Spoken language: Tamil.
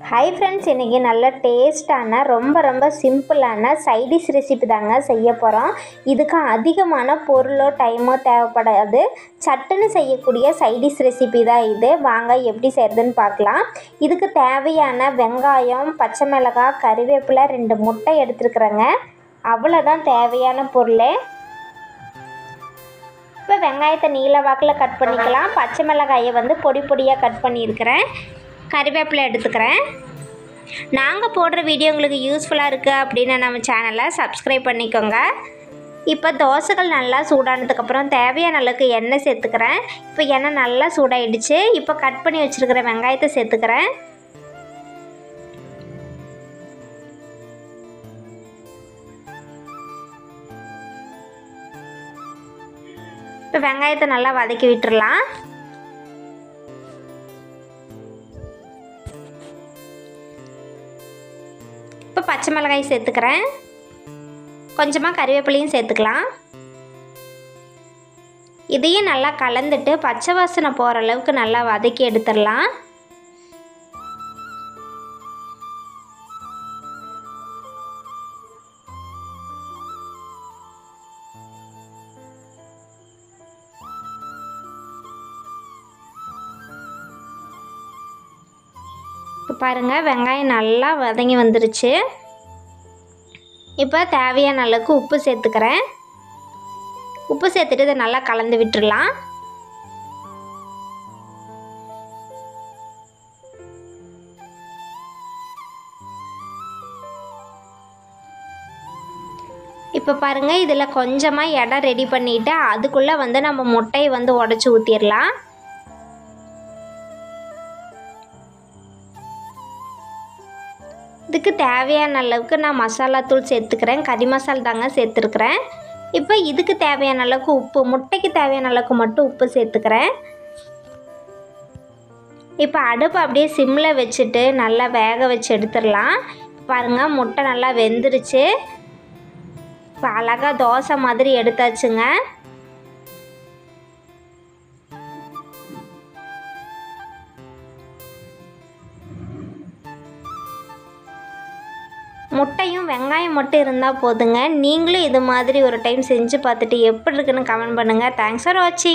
ஹாய் ஃப்ரெண்ட்ஸ், இன்றைக்கி நல்ல டேஸ்ட்டான ரொம்ப சிம்பிளான சைடிஷ் ரெசிபி தாங்க செய்ய போகிறோம். இதுக்கு அதிகமான பொருளோ டைமோ தேவைப்படாது. சட்டுன்னு செய்யக்கூடிய சைடிஷ் ரெசிபி தான் இது. வாங்க எப்படி செய்கிறதுன்னு பார்க்கலாம். இதுக்கு தேவையான வெங்காயம், பச்சை மிளகாய், கறிவேப்பிலை, 2 முட்டை எடுத்துருக்குறேங்க. அவ்வளோதான் தேவையான பொருள். இப்போ வெங்காயத்தை நீல வாக்கில் கட் பண்ணிக்கலாம். பச்சை மிளகாயை பொடி பொடியாக கட் பண்ணியிருக்கிறேன். கறிவேப்பிலை எடுத்துக்கிறேன். நாங்கள் போடுற வீடியோ உங்களுக்கு யூஸ்ஃபுல்லாக இருக்குது அப்படின்னு நம்ம சேனலை சப்ஸ்கிரைப் பண்ணிக்கோங்க. இப்போ தோசைகள் நல்லா சூடானதுக்கப்புறம் தேவையான அளவுக்கு எண்ணெய் சேர்த்துக்கிறேன். இப்போ எண்ணெய் நல்லா சூடாயிடுச்சு. இப்போ கட் பண்ணி வச்சுருக்கிற வெங்காயத்தை சேர்த்துக்கிறேன். இப்போ வெங்காயத்தை நல்லா வதக்கி விட்டுடலாம். இப்போ பச்சை மிளகாய் சேர்த்துக்கிறேன். கொஞ்சமாக கறிவேப்பிலையும் சேர்த்துக்கலாம். இதையும் நல்லா கலந்துட்டு பச்சை வாசனை போகிற அளவுக்கு நல்லா வதக்கி எடுத்துடலாம். இப்போ பாருங்கள், வெங்காயம் நல்லா வதங்கி வந்துருச்சு. இப்போ தேவையான அளவுக்கு உப்பு சேர்த்துக்கிறேன். உப்பு சேர்த்துட்டு இதை நல்லா கலந்து விட்டுடலாம். இப்போ பாருங்கள், இதில் கொஞ்சமாக இடம் ரெடி பண்ணிவிட்டு அதுக்குள்ளே நம்ம முட்டையை உடச்சி ஊற்றிடலாம். இதுக்கு தேவையான அளவுக்கு நான் மசாலா தூள் சேர்த்துக்கிறேன். கறி மசாலா தாங்க சேர்த்துருக்குறேன். இப்போ இதுக்கு தேவையான அளவுக்கு உப்பு, முட்டைக்கு தேவையான அளவுக்கு மட்டும் உப்பு சேர்த்துக்கிறேன். இப்போ அடுப்பு அப்படியே சிம்மில் வச்சுட்டு நல்லா வேக வச்சு எடுத்துடலாம். பாருங்கள், முட்டை நல்லா வெந்துருச்சு. இப்போ அழகாக தோசை மாதிரி எடுத்தாச்சுங்க. முட்டையும் வெங்காயம் மட்டும் இருந்தால் போதுங்க. நீங்களும் இது மாதிரி ஒரு டைம் செஞ்சு பார்த்துட்டு எப்படி இருக்குன்னு கமெண்ட் பண்ணுங்கள். தேங்க்ஸ் ஃபார் வாட்சிங்.